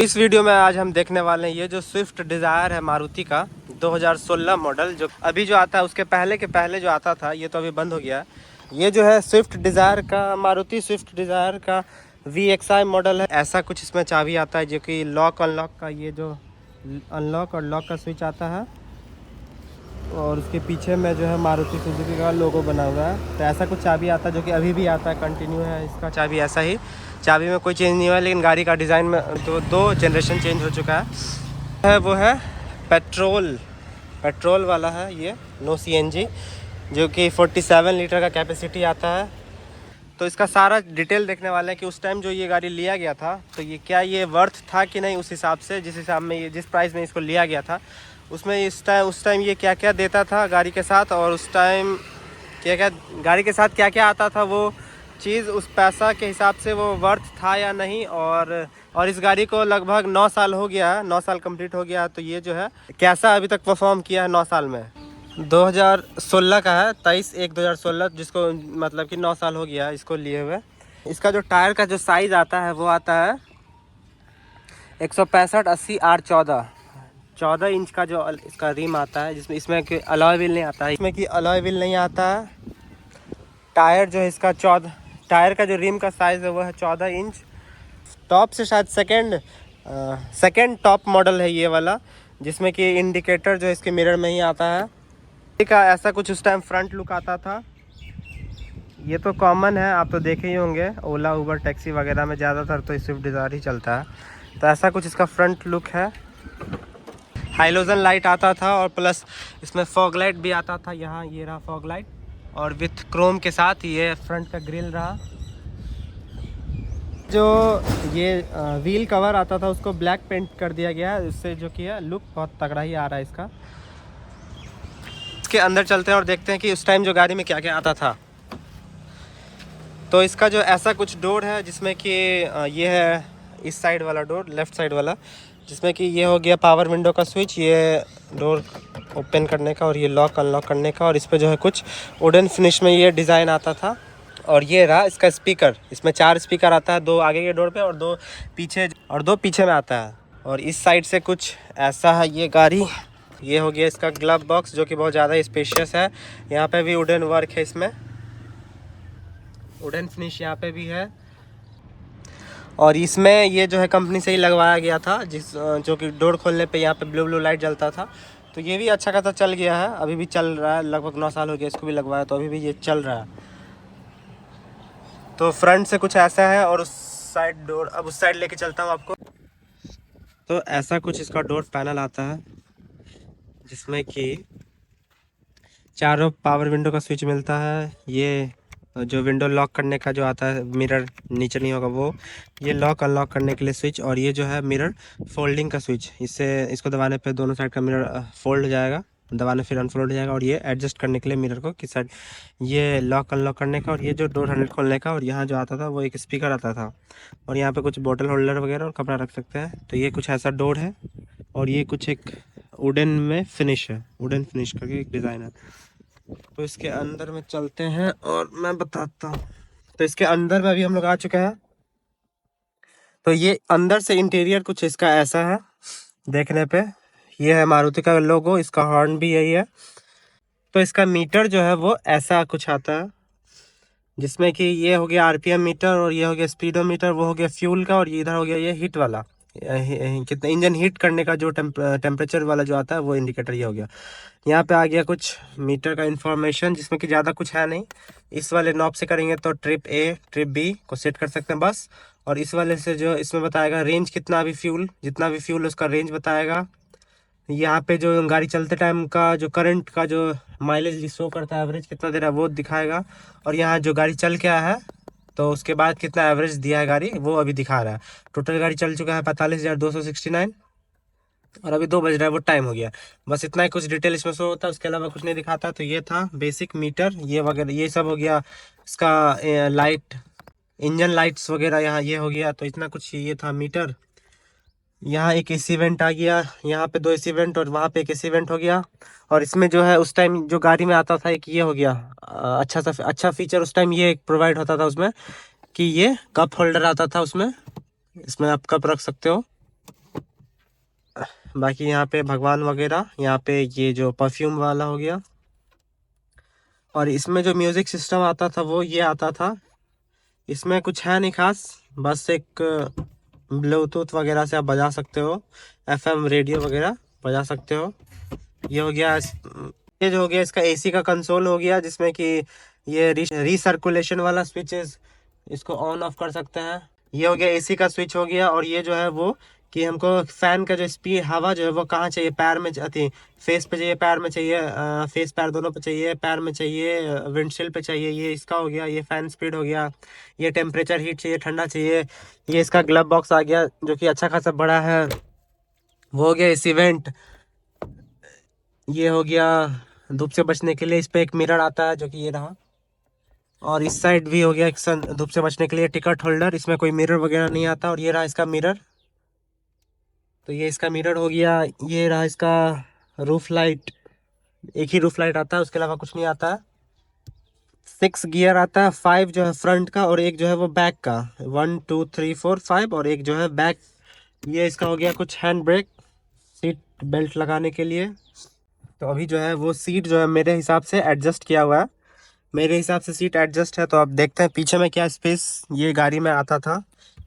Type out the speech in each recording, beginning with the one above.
इस वीडियो में आज हम देखने वाले हैं ये जो स्विफ्ट डिज़ायर है मारुति का 2016 मॉडल, जो अभी जो आता है उसके पहले के पहले जो आता था ये तो अभी बंद हो गया है। ये जो है स्विफ्ट डिज़ायर का, मारुति स्विफ्ट डिज़ायर का VXI मॉडल है। ऐसा कुछ इसमें चाबी आता है जो कि लॉक अनलॉक का, ये जो अनलॉक और लॉक का स्विच आता है, और उसके पीछे में जो है मारुति सुजुकी का लोगो बना हुआ है। तो ऐसा कुछ चाबी आता है जो कि अभी भी आता है, कंटिन्यू है इसका चाबी ऐसा ही। चाबी में कोई चेंज नहीं हुआ, लेकिन गाड़ी का डिज़ाइन में दो जनरेशन चेंज हो चुका है। वो है पेट्रोल वाला है ये, नो CNG, जो कि 47 लीटर का कैपेसिटी आता है। तो इसका सारा डिटेल देखने वाले हैं कि उस टाइम जो ये गाड़ी लिया गया था तो ये क्या ये वर्थ था कि नहीं, उस हिसाब से जिस हिसाब में ये जिस प्राइस में इसको लिया गया था उसमें उस टाइम ये क्या क्या देता था गाड़ी के साथ, और उस टाइम क्या क्या गाड़ी के साथ क्या क्या आता था, वो चीज़ उस पैसा के हिसाब से वो वर्थ था या नहीं। और इस गाड़ी को लगभग 9 साल हो गया है, 9 साल कंप्लीट हो गया है। तो ये जो है कैसा अभी तक परफॉर्म किया है 9 साल में। 2016 का है, 23/1/2016, जिसको मतलब कि 9 साल हो गया है इसको लिए हुए। इसका जो टायर का जो साइज़ आता है वो आता है 165/80R14 14 इंच का जो इसका रिम आता है, जिसमें इसमें कि अलॉय व्हील नहीं आता है, इसमें कि अलॉय व्हील नहीं आता है। टायर जो है इसका 14, टायर का जो रिम का साइज़ है वो है 14 इंच। टॉप से शायद सेकंड टॉप मॉडल है ये वाला, जिसमें कि इंडिकेटर जो इसके मिरर में ही आता है। का ऐसा कुछ उस टाइम फ्रंट लुक आता था। ये तो कॉमन है, आप तो देखे ही होंगे, ओला उबर टैक्सी वगैरह में ज़्यादातर तो स्विफ्ट डिज़ायर ही चलता है। तो ऐसा कुछ इसका फ्रंट लुक है। हाइलोजन लाइट आता था, और प्लस इसमें फॉग लाइट भी आता था। यहाँ ये रहा फॉग लाइट, और विथ क्रोम के साथ ये फ्रंट का ग्रिल रहा। जो ये व्हील कवर आता था उसको ब्लैक पेंट कर दिया गया है, इससे जो कि है लुक बहुत तगड़ा ही आ रहा है इसका। इसके अंदर चलते हैं और देखते हैं कि उस टाइम जो गाड़ी में क्या क्या आता था। तो इसका जो ऐसा कुछ डोर है, जिसमें कि ये है इस साइड वाला डोर, लेफ़्ट साइड वाला, जिसमें कि ये हो गया पावर विंडो का स्विच, ये डोर ओपन करने का, और ये लॉक अनलॉक करने का। और इस पे जो है कुछ वुडन फिनिश में ये डिज़ाइन आता था। और ये रहा इसका स्पीकर, इसमें 4 स्पीकर आता है, 2 आगे के डोर पे और 2 पीछे में आता है। और इस साइड से कुछ ऐसा है ये गाड़ी। ये हो गया इसका ग्लव बॉक्स, जो कि बहुत ज़्यादा स्पेशियस है। यहाँ पे भी वुडन वर्क है, इसमें वुडन फिनिश यहाँ पे भी है। और इसमें ये जो है कंपनी से ही लगवाया गया था, जो कि डोर खोलने पे यहाँ पे ब्लू लाइट जलता था। तो ये भी अच्छा खासा चल गया है, अभी भी चल रहा है। लगभग 9 साल हो गया इसको भी लगवाया, तो अभी भी ये चल रहा है। तो फ्रंट से कुछ ऐसा है, और उस साइड डोर, अब उस साइड लेके चलता हूँ आपको। तो ऐसा कुछ इसका डोर पैनल आता है, जिसमें कि चारों पावर विंडो का स्विच मिलता है। ये जो विंडो लॉक करने का जो आता है, मिरर नीचे नहीं होगा वो, ये लॉक अनलॉक करने के लिए स्विच। और ये जो है मिरर फोल्डिंग का स्विच, इसको दबाने पे दोनों साइड का मिरर फोल्ड हो जाएगा, दबाने फिर अनफोल्ड हो जाएगा। और ये एडजस्ट करने के लिए मिरर को किस साइड, ये लॉक अनलॉक करने का। और ये जो डोर हैंडल खोलने का, और यहाँ जो आता था वो एक स्पीकर आता था, और यहाँ पे कुछ बोतल होल्डर वगैरह और कपड़ा रख सकते हैं। तो ये कुछ ऐसा डोर है। और ये कुछ एक वुडन में फिनिश है, वुडन फिनिश करके एक डिज़ाइन है। तो इसके अंदर में चलते हैं और मैं बताता हूँ। तो इसके अंदर में अभी हम लोग आ चुके हैं। तो ये अंदर से इंटीरियर कुछ इसका ऐसा है देखने पे। ये है मारुति का लोगो, इसका हॉर्न भी यही है। तो इसका मीटर जो है वो ऐसा कुछ आता है, जिसमें कि ये हो गया RPM मीटर, और ये हो गया स्पीडोमीटर, वो हो गया फ्यूल का, और ये इधर हो गया ये हीट वाला, कितना इंजन हीट करने का जो टेम्परेचर वाला जो आता है वो इंडिकेटर ये हो गया। यहाँ पे आ गया कुछ मीटर का इंफॉर्मेशन, जिसमें कि ज़्यादा कुछ है नहीं। इस वाले नॉब से करेंगे तो ट्रिप A ट्रिप B को सेट कर सकते हैं बस। और इस वाले से जो इसमें बताएगा रेंज, कितना भी फ्यूल, जितना भी फ्यूल उसका रेंज बताएगा। यहाँ पे जो गाड़ी चलते टाइम का जो करंट का जो माइलेज शो करता है, एवरेज कितना दे रहा है वो दिखाएगा। और यहाँ जो गाड़ी चल के आया है तो उसके बाद कितना एवरेज दिया है गाड़ी, वो अभी दिखा रहा है। टोटल गाड़ी चल चुका है 45,269, और अभी 2 बज रहा है, वो टाइम हो गया। बस इतना ही कुछ डिटेल इसमें शो होता है, उसके अलावा कुछ नहीं दिखाता। तो ये था बेसिक मीटर, ये वगैरह ये सब हो गया। इसका लाइट, इंजन लाइट्स वगैरह यहाँ ये हो गया। तो इतना कुछ ये था मीटर। यहाँ एक AC वेंट आ गया, यहाँ पे 2 AC वेंट, और वहाँ पे एक AC वेंट हो गया। और इसमें जो है उस टाइम जो गाड़ी में आता था एक ये हो गया, अच्छा फीचर उस टाइम ये प्रोवाइड होता था उसमें, कि ये कप होल्डर आता था उसमें, इसमें आप कप रख सकते हो। बाकी यहाँ पे भगवान वगैरह, यहाँ पे ये जो परफ्यूम वाला हो गया। और इसमें जो म्यूज़िक सिस्टम आता था वो ये आता था। इसमें कुछ है नहीं खास, बस एक ब्लूटूथ वगैरह से आप बजा सकते हो, एफएम रेडियो वगैरह बजा सकते हो। ये हो गया ये जो हो गया इसका एसी का कंसोल हो गया, जिसमें कि ये रिसर्कुलेशन वाला स्विचेस, इसको ऑन ऑफ कर सकते हैं। ये हो गया एसी का स्विच हो गया। और ये जो है वो कि हमको फैन का जो स्पीड, हवा जो है वो कहाँ चाहिए, पैर में आती, फेस पे चाहिए, पैर में चाहिए, फेस पैर दोनों पे चाहिए, पैर में चाहिए, विंडशील्ड पे चाहिए, ये इसका हो गया। ये फैन स्पीड हो गया। ये टेम्परेचर हीट चाहिए, ठंडा चाहिए। ये इसका ग्लव बॉक्स आ गया जो कि अच्छा खासा बड़ा है, वो हो गया एसी वेंट। ये हो गया धूप से बचने के लिए, इस पे एक मिरर आता है जो कि ये रहा। और इस साइड भी हो गया एक धूप से बचने के लिए टिकट होल्डर, इसमें कोई मिरर वगैरह नहीं आता। और ये रहा इसका मिरर, तो ये इसका मिरर हो गया। ये रहा इसका रूफ लाइट, एक ही रूफ लाइट आता है, उसके अलावा कुछ नहीं आता है। 6 गियर आता है, 5 जो है फ्रंट का और एक जो है वो बैक का, 1 2 3 4 5 और एक जो है बैक। ये इसका हो गया कुछ हैंड ब्रेक, सीट बेल्ट लगाने के लिए। तो अभी जो है वो सीट जो है मेरे हिसाब से एडजस्ट किया हुआ है, मेरे हिसाब से सीट एडजस्ट है। तो अब देखते हैं पीछे में क्या स्पेस ये गाड़ी में आता था।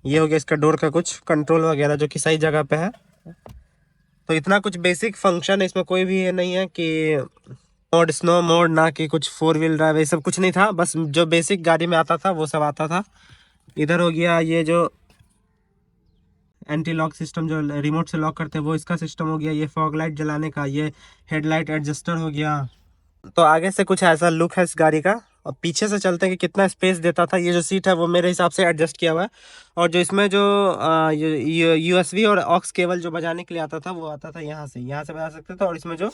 ये हो गया इसका डोर का कुछ कंट्रोल वगैरह जो कि सही जगह पे है। तो इतना कुछ बेसिक फंक्शन है इसमें, कोई भी ये नहीं है कि मोड, स्नो मोड, ना कि कुछ 4 व्हील ड्राइव, ये सब कुछ नहीं था। बस जो बेसिक गाड़ी में आता था वो सब आता था। इधर हो गया ये जो एंटी लॉक सिस्टम, जो रिमोट से लॉक करते हैं वो इसका सिस्टम हो गया। ये फॉग लाइट जलाने का, ये हेडलाइट एडजस्टर हो गया। तो आगे से कुछ ऐसा लुक है इस गाड़ी का। और पीछे से चलते हैं कि कितना स्पेस देता था। ये जो सीट है वो मेरे हिसाब से एडजस्ट किया हुआ है। और जो इसमें जो यूएसबी और ऑक्स केबल जो बजाने के लिए आता था वो आता था यहाँ से बजा सकते थे। और इसमें जो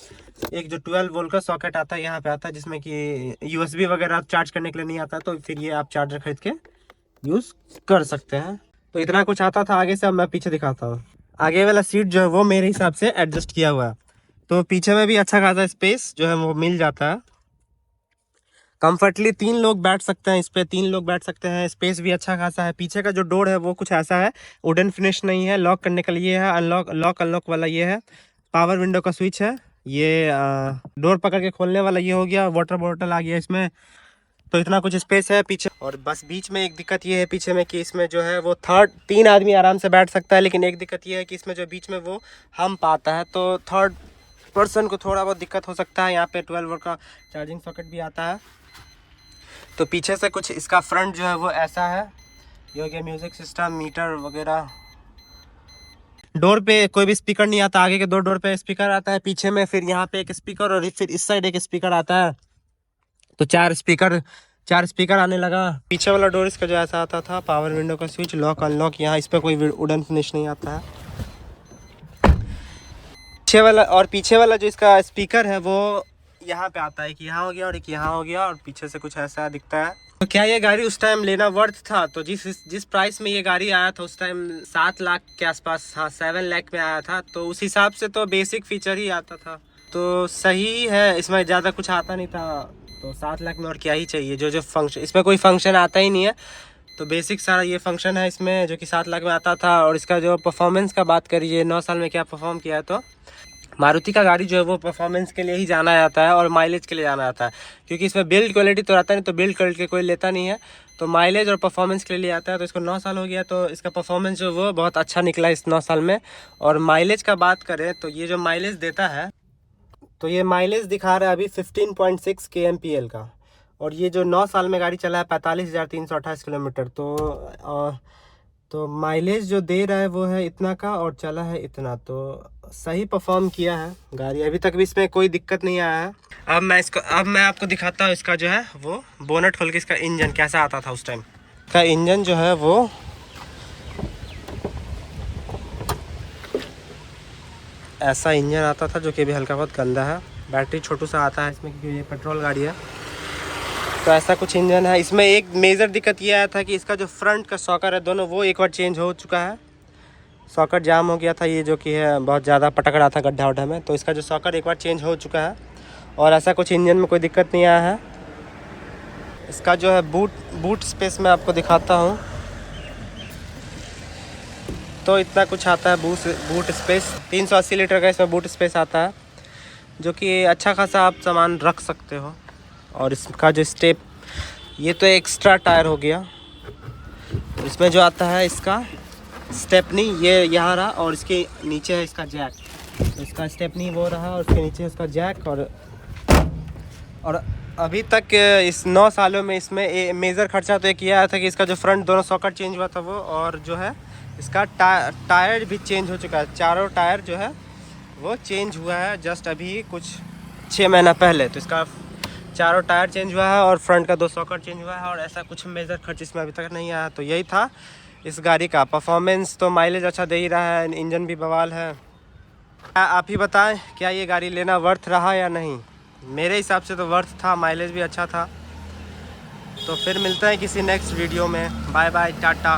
एक जो 12 वोल्ट का सॉकेट आता है यहाँ पे आता है, जिसमें कि यूएसबी वगैरह चार्ज करने के लिए नहीं आता, तो फिर ये आप चार्जर खरीद के यूज़ कर सकते हैं। तो इतना कुछ आता था आगे से। अब मैं पीछे दिखाता हूँ। आगे वाला सीट जो है वो मेरे हिसाब से एडजस्ट किया हुआ है, तो पीछे में भी अच्छा खासा स्पेस जो है वो मिल जाता है। कंफर्टली 3 लोग बैठ सकते हैं इस पे, 3 लोग बैठ सकते हैं। स्पेस भी अच्छा खासा है। पीछे का जो डोर है वो कुछ ऐसा है, वुडन फिनिश नहीं है। लॉक करने के लिए है, अनलॉक वाला ये है। पावर विंडो का स्विच है। ये डोर पकड़ के खोलने वाला ये हो गया। वाटर बॉटल आ गया इसमें। तो इतना कुछ स्पेस है पीछे। और बस बीच में एक दिक्कत ये है पीछे में कि इसमें जो है वो 3 आदमी आराम से बैठ सकता है। लेकिन एक दिक्कत ये है कि इसमें जो बीच में वो हम्प आता है, तो 3rd पर्सन को थोड़ा बहुत दिक्कत हो सकता है। यहाँ पे 12 वोल्ट का चार्जिंग सॉकेट भी आता है। तो पीछे से कुछ इसका फ्रंट जो है वो ऐसा है। ये हो गया म्यूजिक सिस्टम, मीटर वगैरह। डोर पे कोई भी स्पीकर नहीं आता। आगे के 2 डोर पे स्पीकर आता है, पीछे में फिर यहाँ पे एक स्पीकर और फिर इस साइड एक स्पीकर आता है। तो 4 स्पीकर आने लगा। पीछे वाला डोर इसका जो ऐसा आता था, पावर विंडो का स्विच, लॉक अनलॉक। यहाँ इस पर कोई वुडन फिनिश नहीं आता है। पीछे वाला जो इसका स्पीकर है वो यहाँ पे आता है, एक यहाँ हो गया और एक यहाँ हो गया। और पीछे से कुछ ऐसा दिखता है। तो क्या ये गाड़ी उस टाइम लेना वर्थ था? तो जिस प्राइस में ये गाड़ी आया था उस टाइम 7 लाख के आसपास, हाँ 7 लाख में आया था। तो उस हिसाब से तो बेसिक फीचर ही आता था, तो सही है। इसमें ज़्यादा कुछ आता नहीं था, तो 7 लाख में और क्या ही चाहिए। जो फंक्शन, इसमें कोई फंक्शन आता ही नहीं है। तो बेसिक सारा ये फंक्शन है इसमें जो कि 7 लाख में आता था। और इसका जो परफॉर्मेंस का बात करिए, 9 साल में क्या परफॉर्म किया है, तो मारुति का गाड़ी जो है वो परफॉर्मेंस के लिए ही जाना जाता है और माइलेज के लिए जाना जाता है। क्योंकि इसमें बिल्ड क्वालिटी तो रहता नहीं, तो बिल्ड क्वालिटी कोई लेता नहीं है, तो माइलेज और परफॉर्मेंस के लिए आता है। तो इसको 9 साल हो गया, तो इसका परफॉर्मेंस जो वो बहुत अच्छा निकला इस 9 साल में। और माइलेज का बात करें तो ये जो माइलेज देता है, तो ये माइलेज दिखा रहा है अभी 15.6 kmpl का। और ये जो 9 साल में गाड़ी चला है 45,328 किलोमीटर। तो माइलेज जो दे रहा है वो है इतना का और चला है इतना, तो सही परफॉर्म किया है गाड़ी। अभी तक भी इसमें कोई दिक्कत नहीं आया है। अब मैं आपको दिखाता हूँ इसका जो है वो बोनट खोल के इसका इंजन कैसा आता था उस टाइम का। इंजन जो है वो ऐसा इंजन आता था जो कि अभी हल्का बहुत गंदा है। बैटरी छोटू सा आता है इसमें क्योंकि ये पेट्रोल गाड़ी है। तो ऐसा कुछ इंजन है इसमें। एक मेजर दिक्कत ये आया था कि इसका जो फ्रंट का सॉकर है दोनों, वो एक बार चेंज हो चुका है। सॉकर जाम हो गया था, ये जो कि है बहुत ज़्यादा पटक रहा था गड्ढा उड्ढा में। तो इसका जो सॉकर एक बार चेंज हो चुका है। और ऐसा कुछ इंजन में कोई दिक्कत नहीं आया है। इसका जो है बूट स्पेस में आपको दिखाता हूँ। तो इतना कुछ आता है बूट स्पेस। 380 लीटर का इसमें बूट स्पेस आता है, जो कि अच्छा खासा आप सामान रख सकते हो। और इसका जो स्टेप, ये तो एक्स्ट्रा टायर हो गया। इसमें जो आता है इसका स्टेपनी, ये यहाँ रहा, और इसके नीचे है इसका जैक। तो इसका स्टेपनी वो रहा और उसके नीचे इसका जैक। और अभी तक इस 9 सालों में इसमें मेजर खर्चा तो एक ये आया था कि इसका जो फ्रंट दोनों सॉकेट चेंज हुआ था वो, और जो है इसका टायर भी चेंज हो चुका है। चारों टायर जो है वो चेंज हुआ है जस्ट अभी कुछ 6 महीना पहले। तो इसका चारों टायर चेंज हुआ है और फ्रंट का 2 सॉकेट चेंज हुआ है, और ऐसा कुछ मेजर खर्च इसमें अभी तक नहीं आया। तो यही था इस गाड़ी का परफॉर्मेंस। तो माइलेज अच्छा दे ही रहा है, इंजन भी बवाल है। आप ही बताएं, क्या ये गाड़ी लेना वर्थ रहा या नहीं? मेरे हिसाब से तो वर्थ था, माइलेज भी अच्छा था। तो फिर मिलते हैं किसी नेक्स्ट वीडियो में। Bye bye, Tata.